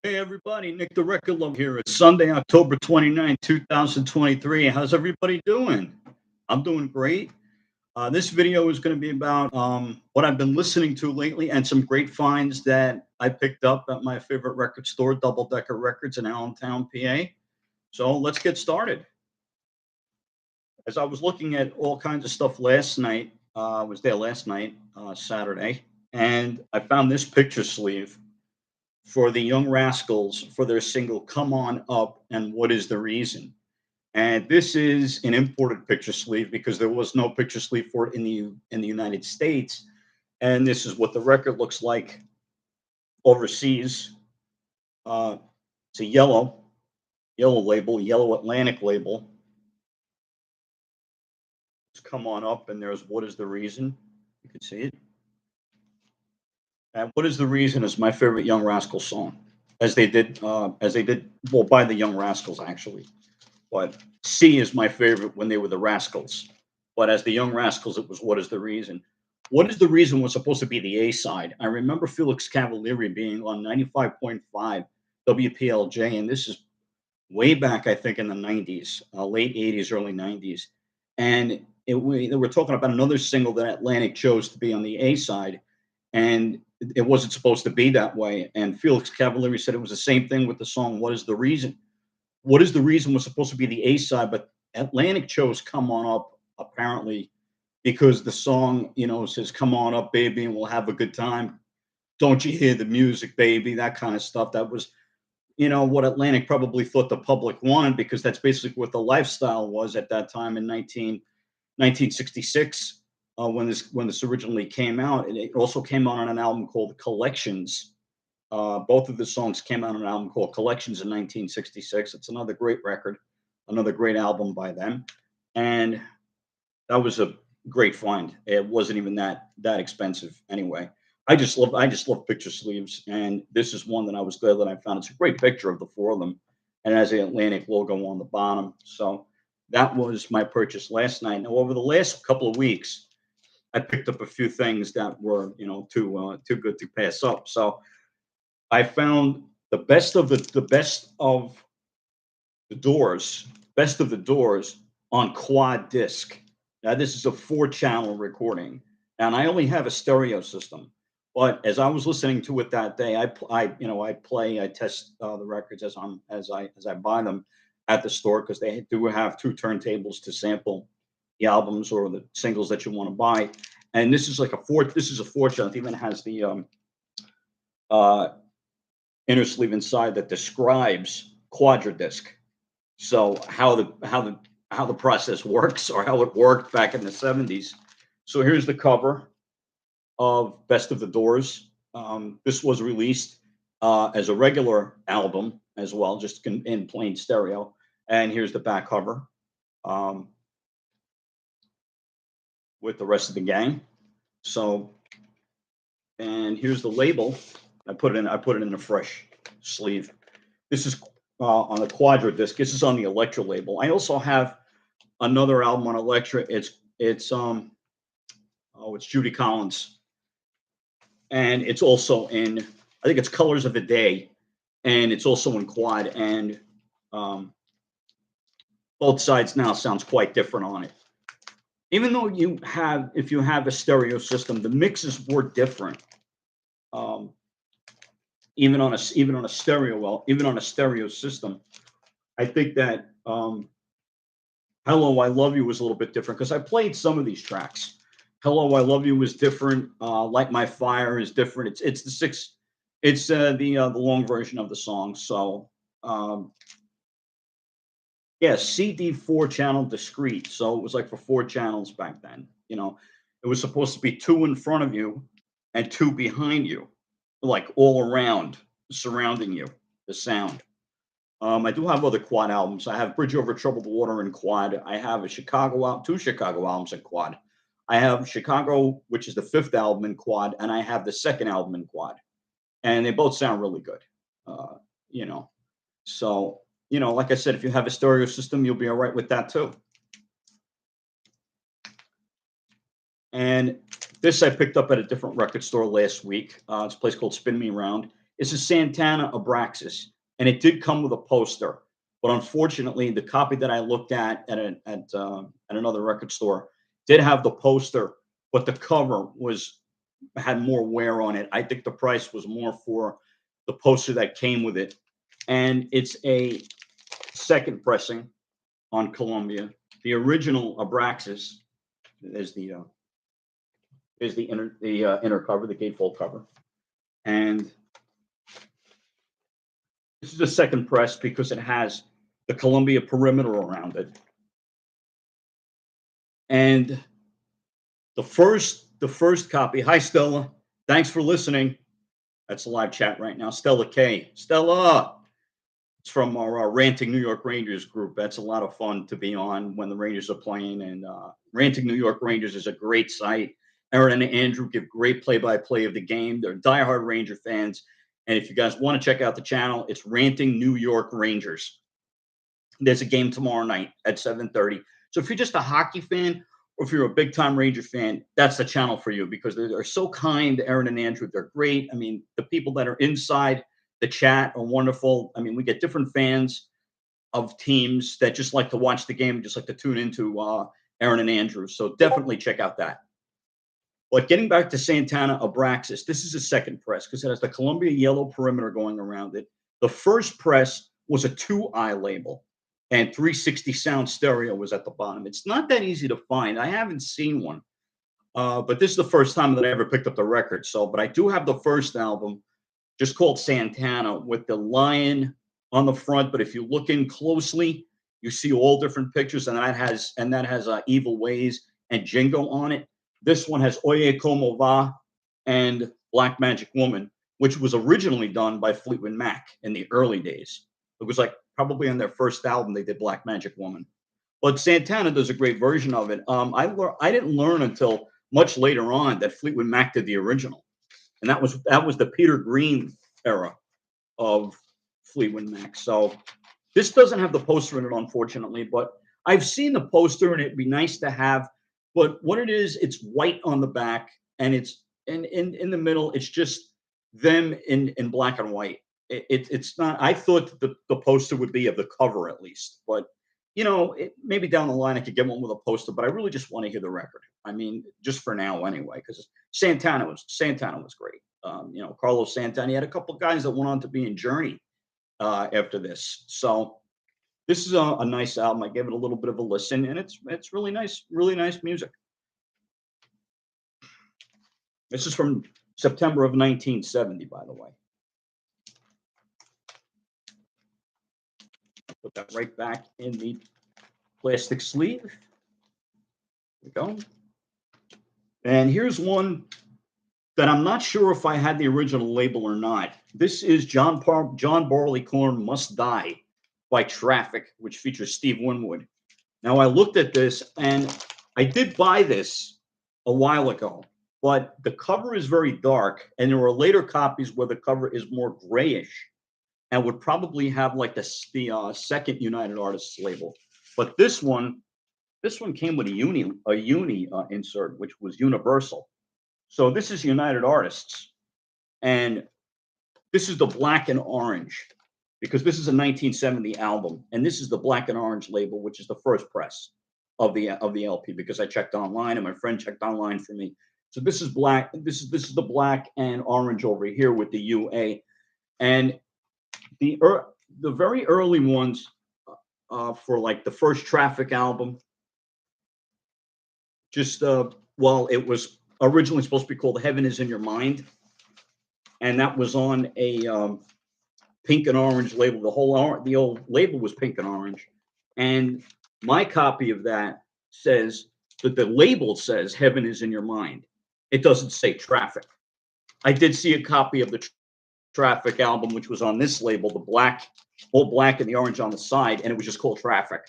Hey everybody, Nick the Record Lover here. It's Sunday, October 29th, 2023. How's everybody doing? I'm doing great. This video is going to be about what I've been listening to lately and some great finds that I picked up at my favorite record store, Double Decker Records in Allentown, PA. So let's get started. As I was looking at all kinds of stuff last night, I was there last night, Saturday, and I found this picture sleeve for the Young Rascals for their single "Come On Up" and "What Is the Reason." And this is an imported picture sleeve because there was no picture sleeve for it in the United States. And this is what the record looks like overseas. Uh, it's a yellow label, yellow Atlantic label. It's "Come On Up" and there's "What Is the Reason." You can see it. And "What Is the Reason" is my favorite Young Rascals song, as they did well by the Young Rascals actually. But C is my favorite when they were the Rascals. But as the Young Rascals, it was "What Is the Reason." "What Is the Reason" was supposed to be the A side. I remember Felix Cavalieri being on 95.5 WPLJ, and this is way back, I think, in the 90s, late 80s, early 90s. And they were talking about another single that Atlantic chose to be on the A side, and it wasn't supposed to be that way. And Felix Cavalieri said it was the same thing with the song "What Is the Reason." "What Is the Reason" was supposed to be the A side, but Atlantic chose "Come On Up" apparently because the song, says "Come on up, baby, and we'll have a good time. Don't you hear the music, baby?" That kind of stuff. That was, what Atlantic probably thought the public wanted because that's basically what the lifestyle was at that time in 1966 when this originally came out. And it also came out on an album called Collections. Both of the songs came out on an album called Collections in 1966. It's another great record, another great album by them, and that was a great find. It wasn't even that expensive anyway. I just love picture sleeves, and this is one that I was glad that I found. It's a great picture of the four of them, and it has the Atlantic logo on the bottom. So that was my purchase last night. Now over the last couple of weeks, I picked up a few things that were too good to pass up. So I found the best of the Doors on quad disc. Now this is a four-channel recording, and I only have a stereo system. But as I was listening to it that day, I test the records as I buy them at the store because they do have two turntables to sample the albums or the singles that you want to buy. And this is like a four. This is a four channel. It even has the uh, inner sleeve inside that describes quadradisc. So how the process works or how it worked back in the 70s. So here's the cover of Best of the Doors. This was released as a regular album as well, just in plain stereo. And here's the back cover um, with the rest of the gang. So, and here's the label. I put it in a fresh sleeve. This is on the Quadra disc. This is on the Elektra label. I also have another album on Elektra. It's Judy Collins, and it's also in, I think it's Colors of the Day, and it's also in quad. And um, both sides now sounds quite different on it. Even though if you have a stereo system, the mixes were different. Um, even on a stereo system, I think that "Hello, I Love You" was a little bit different because I played some of these tracks. "Hello, I Love You" was different. "Light My Fire" is different. It's the six. It's the long version of the song. So um, yeah, CD four channel discrete. So it was like for four channels back then. It was supposed to be two in front of you and two behind you, like all around, surrounding you. The sound. I do have other quad albums. I have Bridge Over Troubled Water in quad. I have two Chicago albums in quad. I have Chicago, which is the fifth album in quad, and I have the second album in quad, and they both sound really good. Uh, you know, so like I said, if you have a stereo system, you'll be all right with that too. And this I picked up at a different record store last week. It's a place called Spin Me Round. It's a Santana Abraxas, and it did come with a poster. But unfortunately, the copy that I looked at another record store did have the poster, but the cover had more wear on it. I think the price was more for the poster that came with it, and it's a second pressing on Columbia. The original Abraxas is the inner cover, the gatefold cover, and this is a second press because it has the Columbia perimeter around it. And the first copy. Hi, Stella. Thanks for listening. That's a live chat right now. Stella K. Stella. It's from our Ranting New York Rangers group. That's a lot of fun to be on when the Rangers are playing. And Ranting New York Rangers is a great site. Aaron and Andrew give great play-by-play of the game. They're diehard Ranger fans. And if you guys want to check out the channel, it's Ranting New York Rangers. There's a game tomorrow night at 7:30. So if you're just a hockey fan or if you're a big-time Ranger fan, that's the channel for you because they're so kind, Aaron and Andrew. They're great. I mean, the people that are inside the chat are wonderful. I mean, we get different fans of teams that just like to watch the game, just like to tune into Aaron and Andrew. So definitely check out that. But getting back to Santana Abraxas, this is a second press because it has the Columbia yellow perimeter going around it. The first press was a 2-eye label, and 360 sound stereo was at the bottom. It's not that easy to find. I haven't seen one, but this is the first time that I ever picked up the record. But I do have the first album, just called Santana, with the lion on the front. But if you look in closely, you see all different pictures, and that has Evil Ways and Jingo on it. This one has Oye Como Va and Black Magic Woman, which was originally done by Fleetwood Mac in the early days. It was like probably on their first album they did Black Magic Woman. But Santana does a great version of it. I didn't learn until much later on that Fleetwood Mac did the original, and that was the Peter Green era of Fleetwood Mac. So this doesn't have the poster in it, unfortunately, but I've seen the poster and it'd be nice to have. But what it is, it's white on the back, and it's in the middle. It's just them in black and white. It's not. I thought that the poster would be of the cover at least, but maybe down the line I could get one with a poster. But I really just want to hear the record. I mean, just for now anyway, because Santana was great. Carlos Santana. He had a couple of guys that went on to be in Journey after this. So this is a nice album. I gave it a little bit of a listen, and it's really nice music. This is from September of 1970, by the way. Put that right back in the plastic sleeve. There we go. And here's one that I'm not sure if I had the original label or not. This is John Barleycorn Must Die by Traffic, which features Steve Winwood. Now, I looked at this, and I did buy this a while ago, but the cover is very dark, and there are later copies where the cover is more grayish and would probably have like the second United Artists label. But this one came with a uni insert, which was Universal. So this is United Artists, and this is the black and orange, because this is a 1970 album, and this is the black and orange label, which is the first press of the LP, because I checked online and my friend checked online for me. So this is black. This is the black and orange over here with the UA, and the very early ones for like the first Traffic album. Just it was originally supposed to be called Heaven Is in Your Mind, and that was on a pink and orange label. The old label was pink and orange, and my copy of that says that the label says Heaven Is in Your Mind. It doesn't say Traffic. I did see a copy of the Traffic album, which was on this label, the black, all black and the orange on the side, and it was just called Traffic.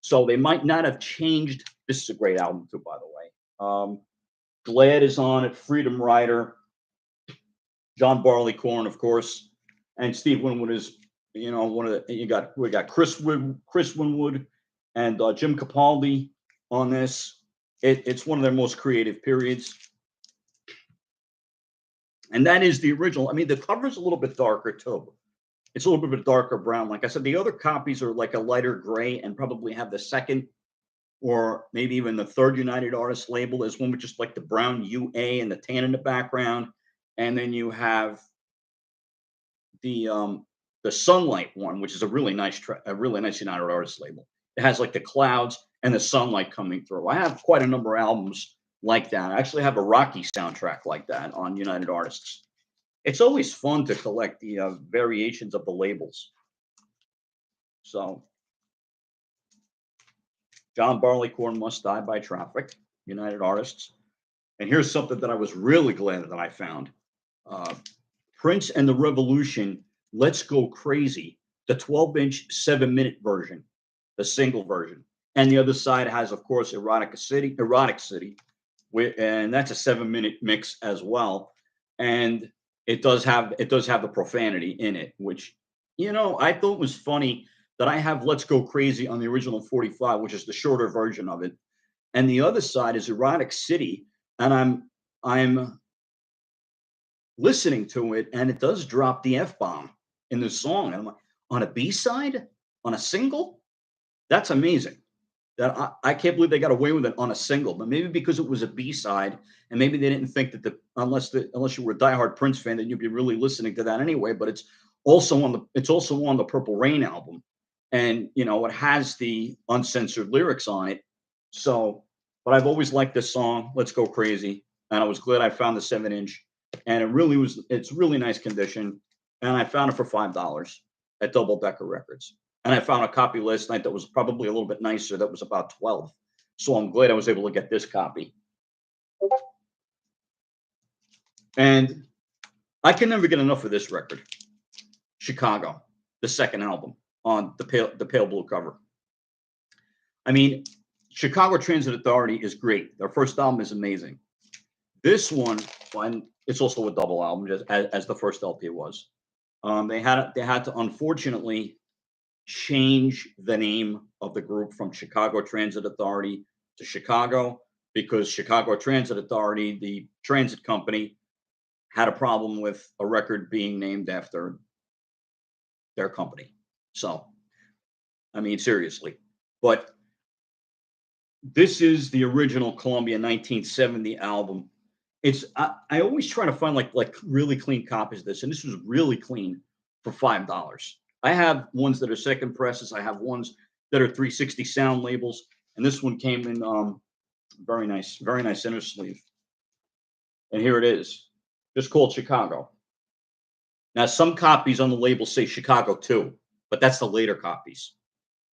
So they might not have changed. This is a great album too, by the way. Glad is on it, Freedom Rider, John Barleycorn, of course, and Steve Winwood is, one of the. We got Chris Winwood, and Jim Capaldi on this. It's one of their most creative periods. And that is the original. I mean, the cover's a little bit darker too. It's a little bit of a darker brown. Like I said, the other copies are like a lighter gray and probably have the second or maybe even the third United Artists label. Is one with just like the brown UA and the tan in the background. And then you have the Sunlight one, which is a really nice United Artists label. It has like the clouds and the sunlight coming through. I have quite a number of albums like that. I actually have a Rocky soundtrack like that on United Artists. It's always fun to collect the variations of the labels. So, John Barleycorn Must Die by Traffic, United Artists. And here's something that I was really glad that I found. Prince and the Revolution, Let's Go Crazy, the 12-inch 7-minute version, the single version. And the other side has, of course, Erotic City, and that's a 7-minute mix as well. And it does have the profanity in it, which, I thought was funny that I have Let's Go Crazy on the original 45, which is the shorter version of it. And the other side is Erotic City. And I'm listening to it, and it does drop the F-bomb in the song. And I'm like, on a B-side, on a single? That's amazing. That I can't believe they got away with it on a single. But maybe because it was a B-side, and maybe they didn't think that unless you were a diehard Prince fan, then you'd be really listening to that anyway. But it's also on the Purple Rain album, and it has the uncensored lyrics on it. So, but I've always liked this song, Let's Go Crazy, and I was glad I found the 7-inch. And it's really nice condition. And I found it for $5 at Double Decker Records. And I found a copy last night that was probably a little bit nicer. That was about 12. So I'm glad I was able to get this copy. And I can never get enough of this record. Chicago, the second album on the pale blue cover. I mean, Chicago Transit Authority is great. Their first album is amazing. This one, it's also a double album, as the first LP was. They had to unfortunately change the name of the group from Chicago Transit Authority to Chicago, because Chicago Transit Authority, the transit company, had a problem with a record being named after their company. So, I mean, seriously. But this is the original Columbia 1970 album. I always try to find like really clean copies of this, and this was really clean for $5. I have ones that are second presses. I have ones that are 360 sound labels, and this one came in very nice inner sleeve. And here it is, just called Chicago. Now, some copies on the label say Chicago 2, but that's the later copies.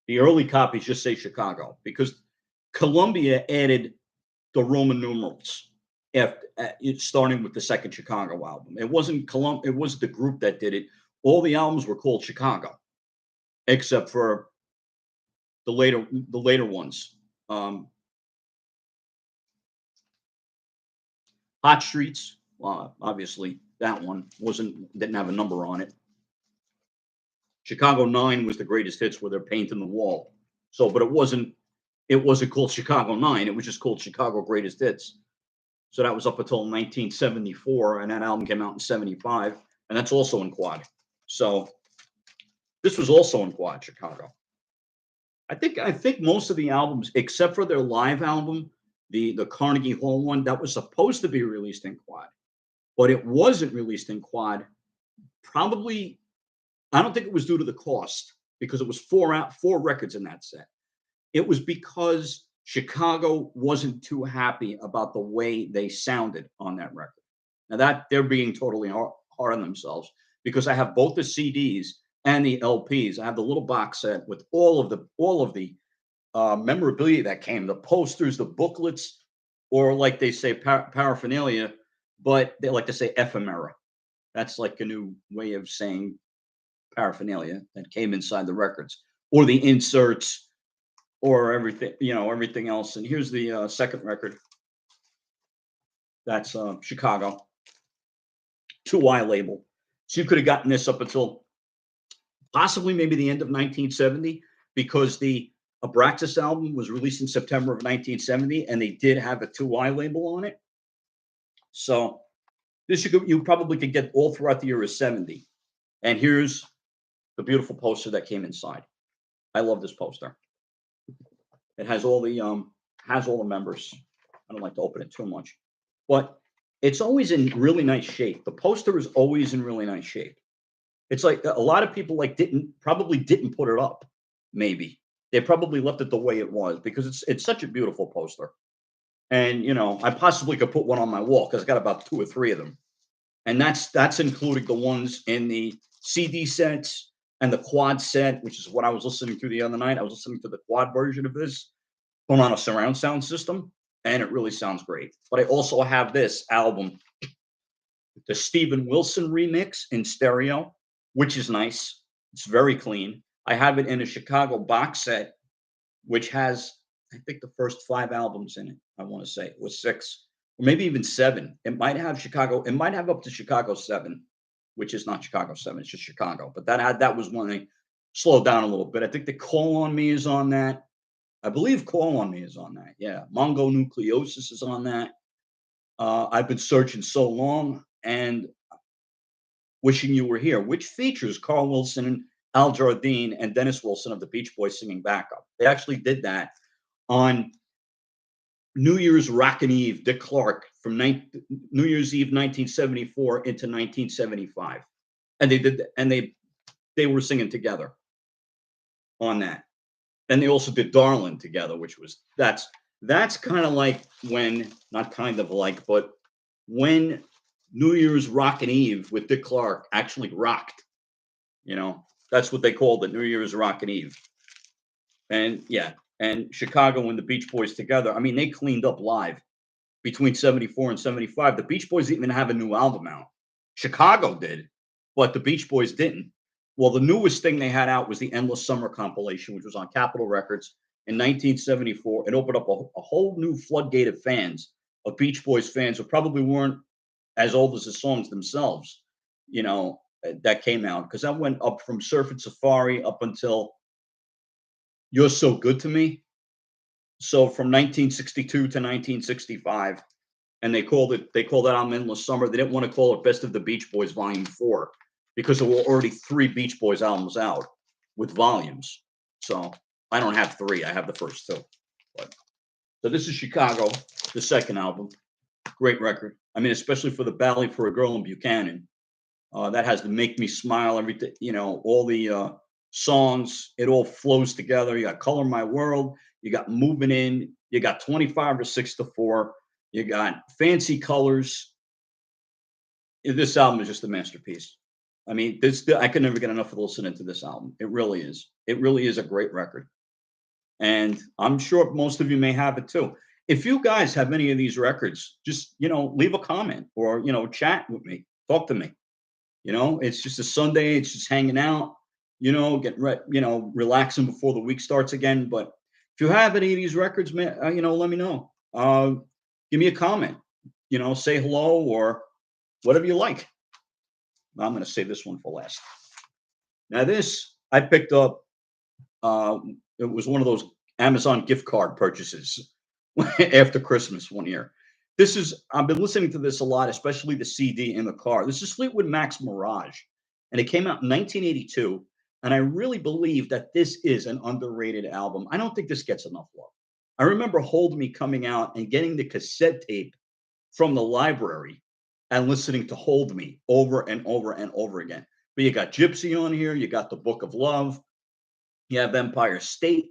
The early copies just say Chicago, because Columbia added the Roman numerals starting with the second Chicago album. It wasn't it was the group that did it. All the albums were called Chicago, except for the later ones. Hot Streets, obviously that one didn't have a number on it. Chicago 9 was the greatest hits, where they're painting the wall. So, but it wasn't called Chicago 9. It was just called Chicago Greatest Hits. So that was up until 1974, and that album came out in 75, and that's also in quad. So this was also in quad, Chicago. I think most of the albums, except for their live album, the Carnegie Hall one, that was supposed to be released in quad, but it wasn't released in quad. Probably, I don't think it was due to the cost, because it was four records in that set. It was because Chicago wasn't too happy about the way they sounded on that record. Now that they're being totally hard on themselves, because I have both the CDs and the LPs. I have the little box set with all of the memorabilia that came, the posters, the booklets, or like they say paraphernalia, but they like to say ephemera. That's like a new way of saying paraphernalia that came inside the records, or the inserts, or everything else. And here's the second record. That's Chicago, 2Y label. So you could have gotten this up until possibly maybe the end of 1970, because the Abraxas album was released in September of 1970, and they did have a 2Y label on it. So This you probably could get all throughout the year of 70. And here's the beautiful poster that came inside. I love this poster. It has all the members. I don't like to open it too much, but it's always in really nice shape. The poster is always in really nice shape. It's like a lot of people probably didn't put it up. Maybe they probably left it the way it was because it's such a beautiful poster. And I possibly could put one on my wall because I got about two or three of them, and that's including the ones in the CD sets and the quad set, which is what I was listening to the other night. I was listening to the quad version of this put on a surround sound system, and it really sounds great. But I also have this album, the Steven Wilson remix in stereo, which is nice. It's very clean. I have it in a Chicago box set, which has, I think, the first 5 albums in it. I want to say it was 6, or maybe even 7. It might have up to Chicago 7, which is not Chicago 7. It's just Chicago. But that was when they slowed down a little bit. I think the Call on Me is on that. I believe Call on Me is on that. Yeah. Mongonucleosis is on that. I've Been Searching So Long, and Wishing You Were Here, which features Carl Wilson and Al Jardine and Dennis Wilson of the Beach Boys singing backup. They actually did that on New Year's Rockin' Eve, Dick Clark, from New Year's Eve 1974 into 1975. And they were singing together on that. And they also did Darlin' together, that's kind of like but when New Year's Rockin' Eve with Dick Clark actually rocked. That's what they called it, New Year's Rockin' Eve. And yeah, and Chicago and the Beach Boys together, I mean, they cleaned up live between 74 and 75. The Beach Boys didn't even have a new album out. Chicago did, but the Beach Boys didn't. Well, the newest thing they had out was the Endless Summer compilation, which was on Capitol Records in 1974. It opened up a whole new floodgate of fans, of Beach Boys fans who probably weren't as old as the songs themselves, that came out. Because that went up from Surfing Safari up until You're So Good to Me. So from 1962 to 1965. And they called that album Endless Summer. They didn't want to call it Best of the Beach Boys Volume 4 because there were already 3 Beach Boys albums out with volumes. So I don't have 3. I have the first 2. So this is Chicago, the second album. Great record. I mean, especially for the Ballad for a Girl in Buchanan. That has the Make Me Smile, everything, all the songs. It all flows together. You got Color My World. You got Moving In. You got 25 or 6 to 4. You got Fancy Colors. This album is just a masterpiece. I mean, I could never get enough of listening to this album. It really is. It really is a great record. And I'm sure most of you may have it too. If you guys have any of these records, just, leave a comment or, chat with me, talk to me. It's just a Sunday. It's just hanging out, getting relaxing before the week starts again. But if you have any of these records, man, let me know. Give me a comment, say hello or whatever you like. I'm going to save this one for last. Now this I picked up. It was one of those Amazon gift card purchases after Christmas one year. I've been listening to this a lot, especially the CD in the car. This is Fleetwood Mac's Mirage, and it came out in 1982. And I really believe that this is an underrated album. I don't think this gets enough love. I remember Hold Me coming out and getting the cassette tape from the library and listening to Hold Me over and over and over again. But you got Gypsy on here. You got the Book of Love. You have Empire State.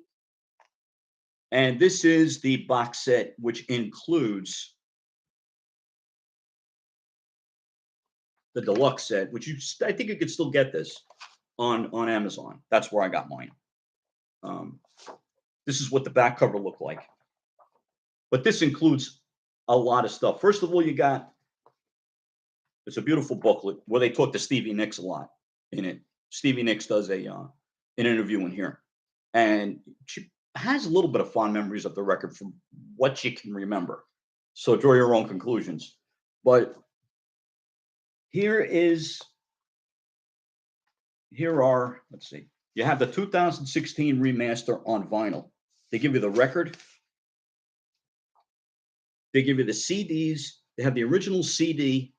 And this is the box set, which includes the deluxe set, which I think you could still get this on Amazon. That's where I got mine. This is what the back cover looked like. But this includes a lot of stuff. First of all, it's a beautiful booklet where they talk to Stevie Nicks a lot in it. Stevie Nicks does an interview in here. And she has a little bit of fond memories of the record from what she can remember. So draw your own conclusions. But let's see. You have the 2016 remaster on vinyl. They give you the record. They give you the CDs. They have the original CD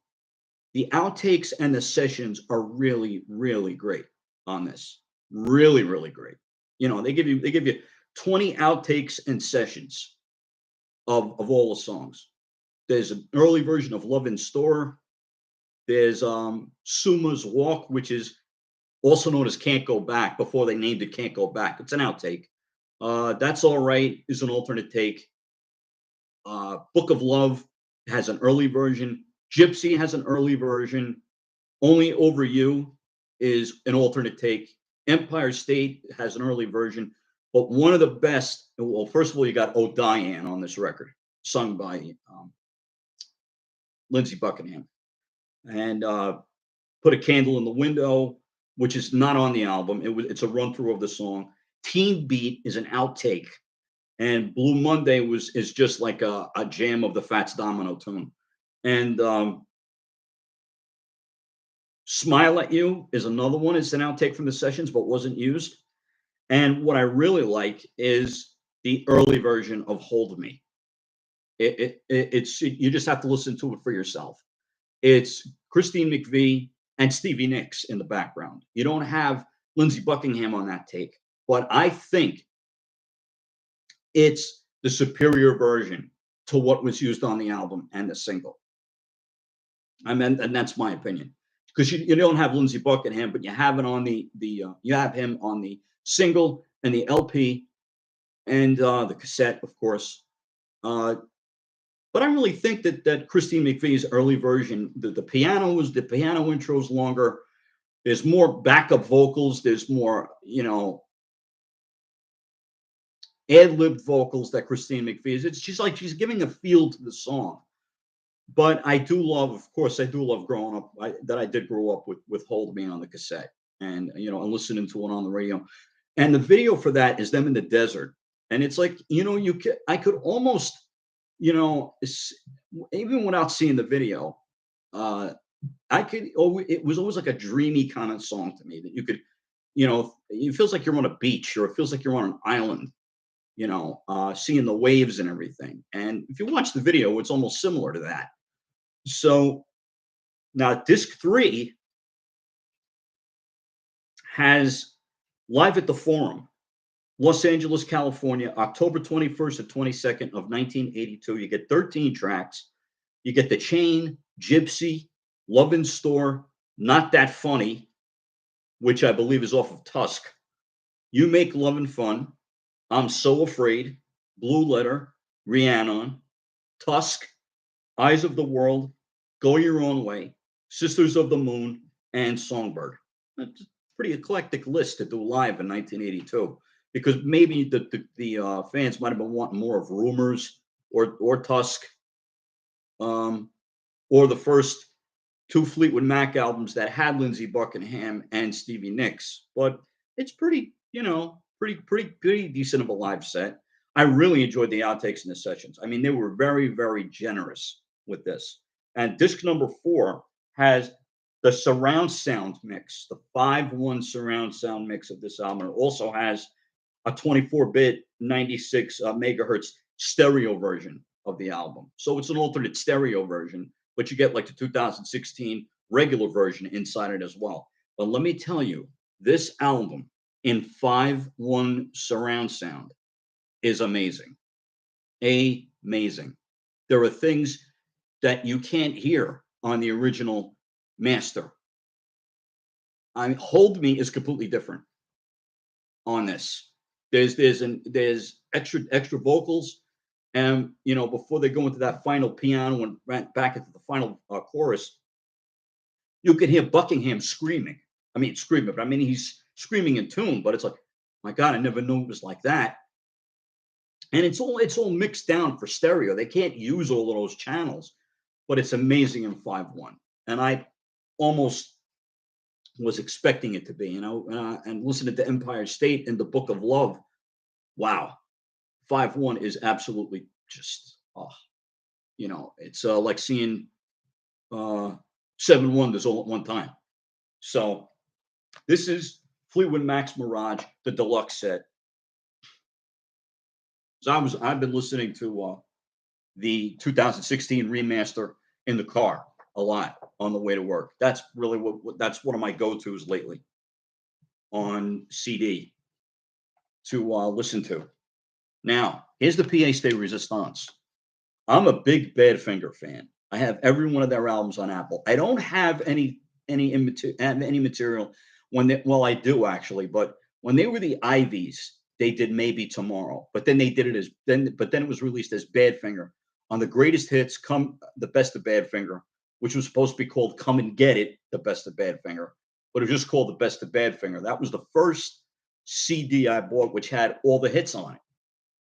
The outtakes and the sessions are really, really great on this. Really, really great. You know, they give you 20 outtakes and sessions of all the songs. There's an early version of Love in Store. There's Suma's Walk, which is also known as Can't Go Back before they named it Can't Go Back. It's an outtake. That's All Right is an alternate take. Book of Love has an early version. Gypsy has an early version. Only Over You is an alternate take. Empire State has an early version. But one of the best, well, first of all, you got Oh Diane on this record, sung by Lindsey Buckingham. And Put a Candle in the Window, which is not on the album. It's a run through of the song. Teen Beat is an outtake, and Blue Monday is just like a jam of the Fats Domino tune. And Smile at You is another one. It's an outtake from the sessions, but wasn't used. And what I really like is the early version of Hold Me. It's you just have to listen to it for yourself. It's Christine McVie and Stevie Nicks in the background. You don't have Lindsey Buckingham on that take, but I think it's the superior version to what was used on the album and the single. I mean, and that's my opinion, because you don't have Lindsey Buckingham, but you have it on you have him on the single and the LP and the cassette, of course. But I really think that Christine McVie's early version, the piano intro is longer. There's more backup vocals. There's more, ad-lib vocals that Christine McVie is. It's just like she's giving a feel to the song. But I do love, of course, I do love growing up. I did grow up with Hold Me on the cassette, and and listening to it on the radio. And the video for that is them in the desert, and it's like I could almost even without seeing the video, it was always like a dreamy kind of song to me that you could, it feels like you're on a beach or it feels like you're on an island, seeing the waves and everything. And if you watch the video, it's almost similar to that. So now disc 3 has Live at the Forum, Los Angeles, California, October 21st to 22nd of 1982. You get 13 tracks. You get The Chain, Gypsy, Love in Store, Not That Funny, which I believe is off of Tusk. You Make Love and Fun, I'm So Afraid, Blue Letter, Rhiannon, Tusk, Eyes of the World, Go Your Own Way, Sisters of the Moon, and Songbird. That's a pretty eclectic list to do live in 1982, because maybe the fans might have been wanting more of Rumors or Tusk, or the first 2 Fleetwood Mac albums that had Lindsey Buckingham and Stevie Nicks. But it's pretty decent of a live set. I really enjoyed the outtakes and the sessions. I mean, they were very, very generous with this. And disc number 4 has the surround sound mix, the 5.1 surround sound mix of this album. It also has a 24-bit 96 megahertz stereo version of the album. So it's an alternate stereo version, but you get like the 2016 regular version inside it as well. But let me tell you, this album in 5.1 surround sound is amazing. Amazing. There are things that you can't hear on the original master. Hold Me is completely different on this. There's extra vocals, and before they go into that final piano and back into the final chorus, you can hear Buckingham screaming. I mean, screaming, but I mean he's screaming in tune. But it's like, my God, I never knew it was like that. And it's all mixed down for stereo. They can't use all of those channels, but it's amazing in 5.1. And I almost was expecting it to be, and listening to Empire State and the Book of Love. Wow. 5.1 is absolutely just, it's like seeing 7 Wonders all at one time. So this is Fleetwood Mac's Mirage, the deluxe set. So I've been listening to the 2016 remaster in the car a lot. on the way to work. That's really that's one of my go-tos lately on CD to listen to. Now, here's the Pièce de Resistance. I'm a big Badfinger fan. I have every one of their albums on Apple. I don't have any material when they, well, I do actually, but when they were the Ivies, they did Maybe Tomorrow, but then they did it as then it was released as Badfinger on the greatest hits, come the best of Badfinger, which was supposed to be called Come and Get It, the best of Badfinger, but it was just called the best of Badfinger. That was the first CD I bought, which had all the hits on it.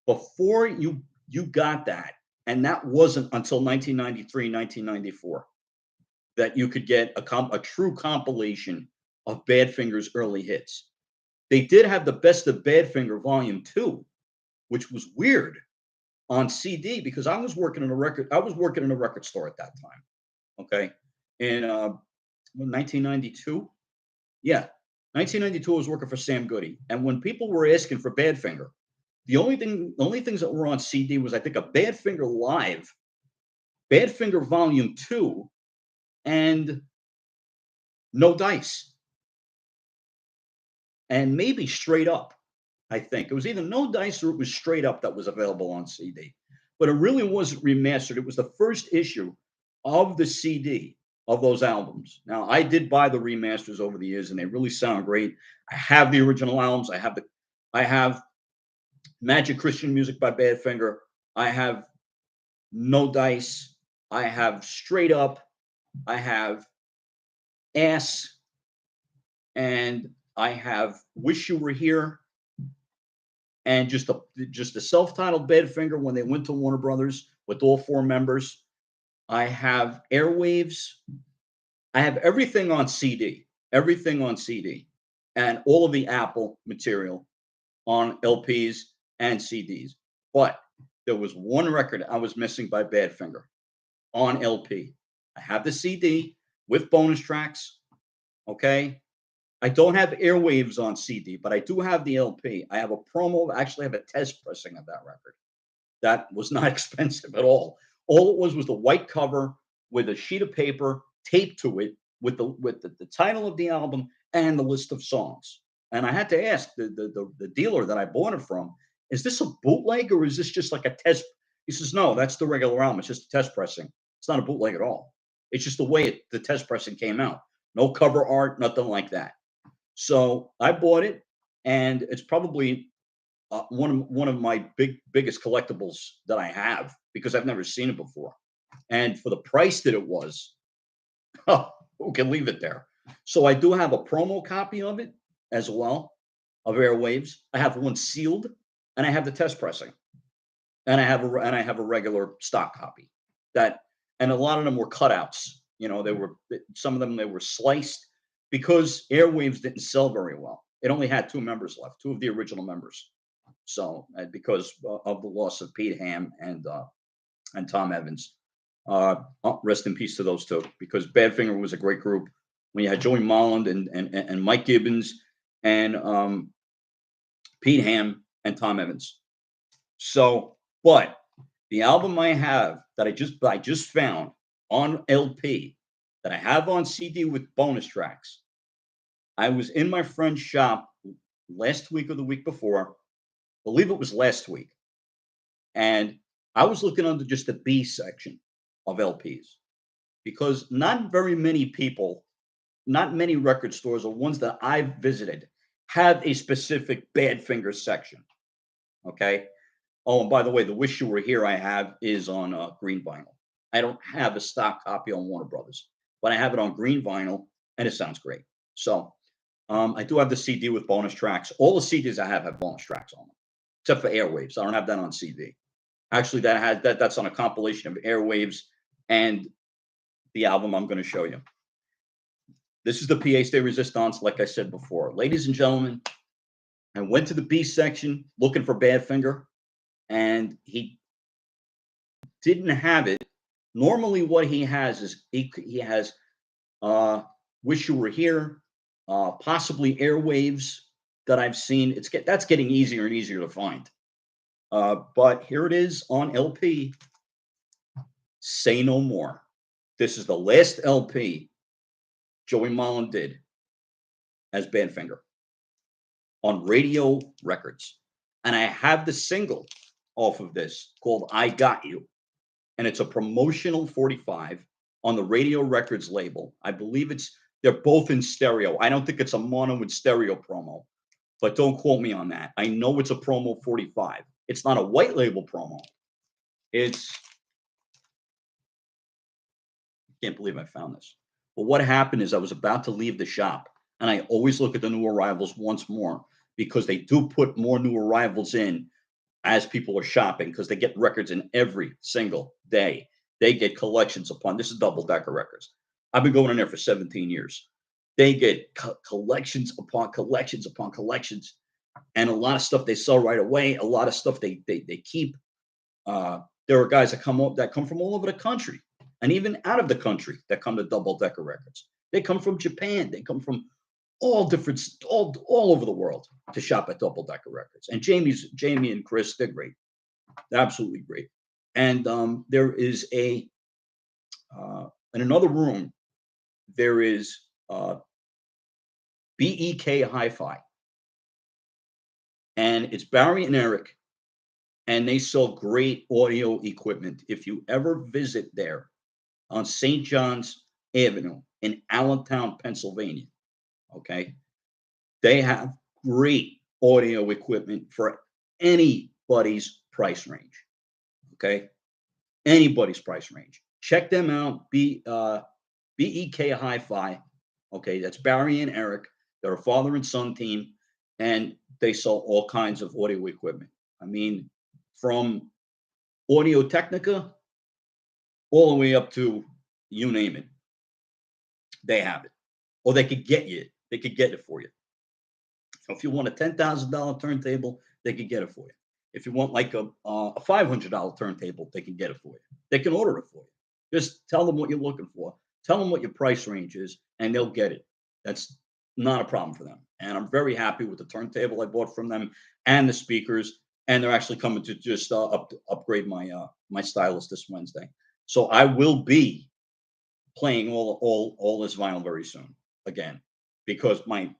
Before you got that, and that wasn't until 1993, 1994, that you could get a true compilation of Badfinger's early hits. They did have the best of Badfinger Volume 2, which was weird on CD because I was working in a record store at that time. Okay. In 1992. Yeah. 1992, I was working for Sam Goody. And when people were asking for Badfinger, the only things that were on CD was, I think, a Badfinger Live, Badfinger Volume 2, and No Dice. And maybe Straight Up, I think. It was either No Dice or it was Straight Up that was available on CD. But it really wasn't remastered. It was the first issue of the CD of those albums. Now, I did buy the remasters over the years, and they really sound great. I have the original albums. I have Magic Christian Music by Badfinger. I have No Dice. I have Straight Up. I have Ass. And I have Wish You Were Here. And just a self-titled Badfinger when they went to Warner Brothers with all 4 members. I have Airwaves. I have everything on CD. Everything on CD. And all of the Apple material on LPs and CDs. But there was one record I was missing by Badfinger on LP. I have the CD with bonus tracks. Okay. I don't have Airwaves on CD, but I do have the LP. I have a promo. I actually have a test pressing of that record. That was not expensive at all. All it was the white cover with a sheet of paper taped to it with the title of the album and the list of songs. And I had to ask the dealer that I bought it from, is this a bootleg or is this just like a test? He says, no, that's the regular album. It's just a test pressing. It's not a bootleg at all. It's just the way the test pressing came out. No cover art, nothing like that. So I bought it, and it's probably one of my biggest collectibles that I have because I've never seen it before. And for the price that it was, who can leave it there? So I do have a promo copy of it as well, of Airwaves. I have one sealed, and I have the test pressing, and I have a regular stock copy. And a lot of them were cutouts. You know, some of them they were sliced because Airwaves didn't sell very well. It only had 2 members left, 2 of the original members. So because of the loss of Pete Ham and Tom Evans, rest in peace to those 2. Because Badfinger was a great group. When you had Joey Molland and Mike Gibbons and Pete Ham and Tom Evans. So, but the album I have that I just found on LP that I have on CD with bonus tracks. I was in my friend's shop last week or the week before. I believe it was last week. And I was looking under just the B section of LPs because not very many people, not many record stores or ones that I've visited have a specific Badfinger section. Okay. Oh, and by the way, the Wish You Were Here I have is on green vinyl. I don't have a stock copy on Warner Brothers, but I have it on green vinyl, and it sounds great. So I do have the CD with bonus tracks. All the CDs I have bonus tracks on them, except for Airwaves. I don't have that on CD. Actually, that's on a compilation of Airwaves and the album I'm going to show you. This is the Pièce de Resistance, like I said before. Ladies and gentlemen, I went to the B section looking for Badfinger, and he didn't have it. Normally, what he has is he has Wish You Were Here, possibly Airwaves that I've seen. That's getting easier and easier to find. But here it is on LP. Say No More. This is the last LP Joey Molland did as Badfinger on Radio Records. And I have the single off of this called I Got You. And it's a promotional 45 on the Radio Records label. I believe they're both in stereo. I don't think it's a mono and stereo promo, but don't quote me on that. I know it's a promo 45. It's not a white label promo. I can't believe I found this. But what happened is I was about to leave the shop, and I always look at the new arrivals once more because they do put more new arrivals in as people are shopping because they get records in every single day. They get collections upon, this is Double Decker Records. I've been going in there for 17 years. They get collections upon collections upon collections, and a lot of stuff they sell right away. A lot of stuff they keep. There are guys that come from all over the country and even out of the country that come to Double Decker Records. They come from Japan. They come from all over the world to shop at Double Decker Records. And Jamie and Chris, they're great. They're absolutely great. And there is in another room, there is BEK Hi-Fi. And it's Barry and Eric, and they sell great audio equipment. If you ever visit there on St. John's Avenue in Allentown, Pennsylvania, okay, they have great audio equipment for anybody's price range, okay? Anybody's price range. Check them out, BEK Hi-Fi, okay? That's Barry and Eric. They're a father and son team, and they sell all kinds of audio equipment. I mean, from Audio Technica all the way up to you name it. They have it. Or they could get it for you. So if you want a $10,000 turntable, they could get it for you. If you want like a $500 turntable, they can get it for you. They can order it for you. Just tell them what you're looking for. Tell them what your price range is, and they'll get it. That's not a problem for them. And I'm very happy with the turntable I bought from them and the speakers. And they're actually coming to just upgrade my stylus this Wednesday. So I will be playing all this vinyl very soon again, because my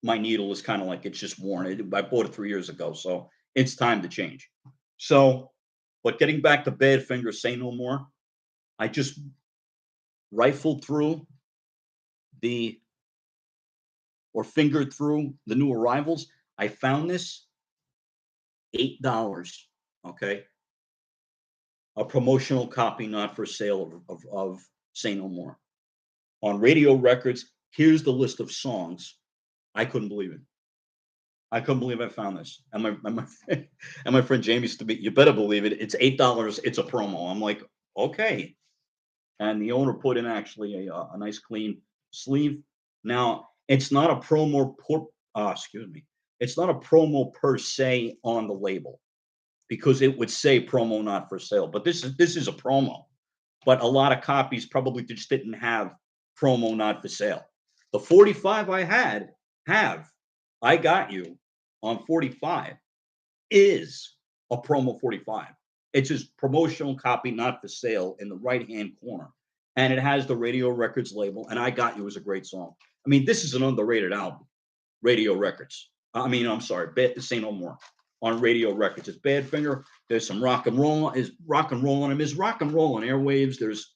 needle is kind of like it's just worn. I bought it 3 years ago, so it's time to change. So, but getting back to Badfinger, Say No More, I just rifled through fingered through the new arrivals. I found this $8. Okay, a promotional copy, not for sale, of Say No More on Radio Records. Here's the list of songs. I couldn't believe it. I couldn't believe I found this. And my friend Jamie used to be, you better believe it. It's $8. It's a promo. I'm like, okay. And the owner put in actually a nice clean sleeve. Now it's not a promo. It's not a promo per se on the label, because it would say promo not for sale. But this is a promo. But a lot of copies probably just didn't have promo not for sale. The 45 I have I Got You on 45 is a promo 45. It's his promotional copy, not for sale, in the right-hand corner. And it has the Radio Records label, and I Got You is a great song. I mean, this is an underrated album, Radio Records. I'm sorry, Say No More on Radio Records. It's Badfinger. There's some rock and roll. Is rock and roll on him. Is rock and roll on airwaves. There's,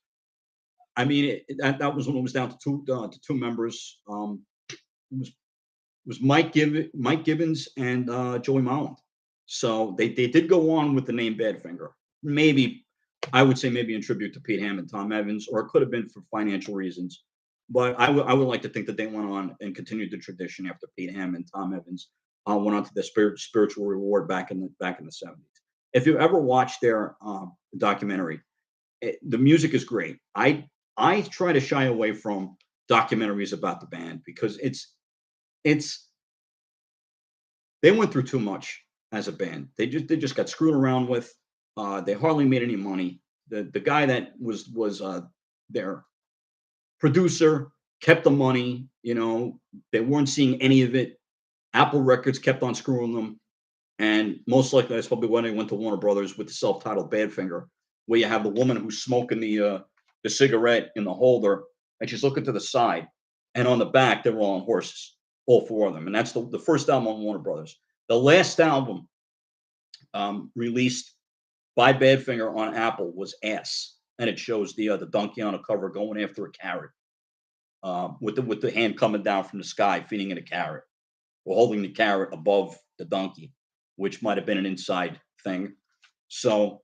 that was when it was down to two members. It was Mike Gibbons and Joey Molland. So they did go on with the name Badfinger. Maybe I would say maybe in tribute to Pete Ham and Tom Evans, or it could have been for financial reasons. But I would like to think that they went on and continued the tradition after Pete Ham and Tom Evans went on to the spiritual reward back in the 70s. If you ever watched their documentary, the music is great. I try to shy away from documentaries about the band because they went through too much as a band. They just got screwed around with. They hardly made any money. The guy that was their producer kept the money. They weren't seeing any of it. Apple Records kept on screwing them, and most likely that's probably when they went to Warner Brothers with the self-titled Badfinger, where you have the woman who's smoking the the cigarette in the holder, and she's looking to the side. And on the back, they're all on horses, all four of them. And that's the first album on Warner Brothers. The last album released by Badfinger on Apple was Ass, and it shows the donkey on the cover going after a carrot, with the hand coming down from the sky, feeding it a carrot, or holding the carrot above the donkey, which might have been an inside thing. So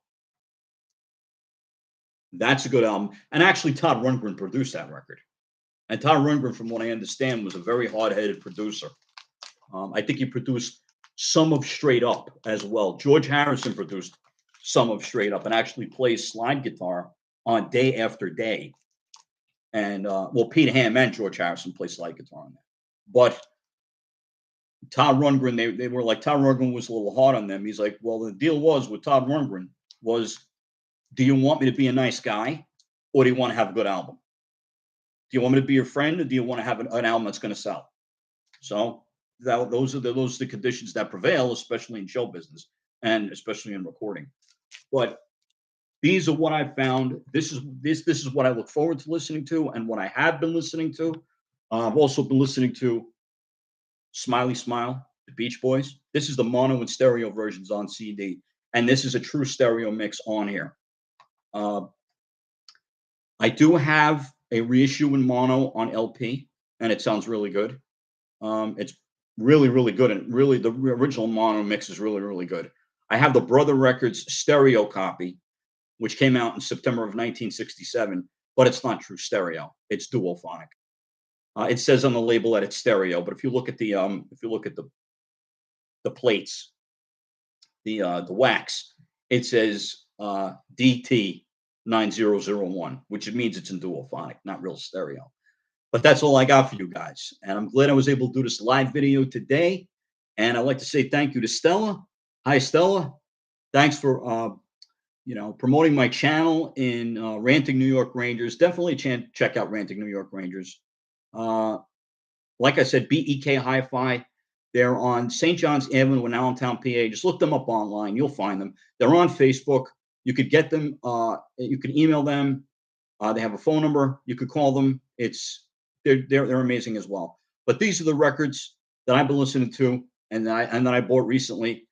that's a good album. And actually, Todd Rundgren produced that record. And Todd Rundgren, from what I understand, was a very hard-headed producer. I think he produced some of Straight Up as well. George Harrison produced some of Straight Up and actually plays slide guitar on Day After Day. And well, Pete Ham and George Harrison play slide guitar on that. But Todd Rundgren, they were like, Todd Rundgren was a little hard on them. He's like, well, the deal was with Todd Rundgren was, do you want me to be a nice guy, or do you want to have a good album? Do you want me to be your friend, or do you want to have an album that's going to sell? So those are the conditions that prevail, especially in show business and especially in recording. But these are what I found. This is what I look forward to listening to, and what I have been listening to. I've also been listening to Smiley Smile, the Beach Boys. This is the mono and stereo versions on CD, and this is a true stereo mix on here. I do have a reissue in mono on LP, and it sounds really good. It's really, really good, and really the original mono mix is really, really good. I have the Brother Records stereo copy, which came out in September of 1967, but it's not true stereo. It's duophonic. It says on the label that it's stereo, but if you look at the plates, the wax, it says DT 9001, which means it's in duophonic, not real stereo. But that's all I got for you guys, and I'm glad I was able to do this live video today. And I'd like to say thank you to Stella. Hi, Stella. Thanks for promoting my channel in Ranting New York Rangers. Definitely check out Ranting New York Rangers. Like I said, BEK Hi-Fi. They're on St. John's Avenue in Allentown, PA. Just look them up online. You'll find them. They're on Facebook. You could get them. You can email them. They have a phone number. You could call them. They're amazing as well. But these are the records that I've been listening to and that I bought recently.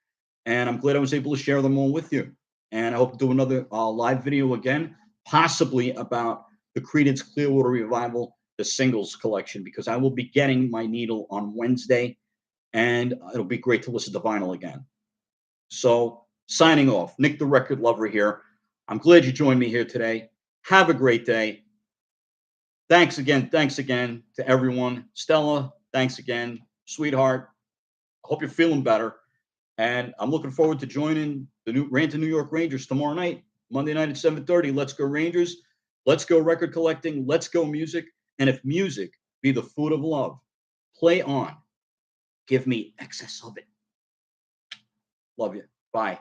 And I'm glad I was able to share them all with you. And I hope to do another live video again, possibly about the Creedence Clearwater Revival, the singles collection, because I will be getting my needle on Wednesday, and it'll be great to listen to vinyl again. So signing off, Nick the Record Lover here. I'm glad you joined me here today. Have a great day. Thanks again to everyone. Stella, thanks again. Sweetheart, I hope you're feeling better. And I'm looking forward to joining the new Ranting New York Rangers tomorrow night, Monday night at 7:30. Let's go Rangers. Let's go record collecting. Let's go music. And if music be the food of love, play on. Give me excess of it. Love you. Bye.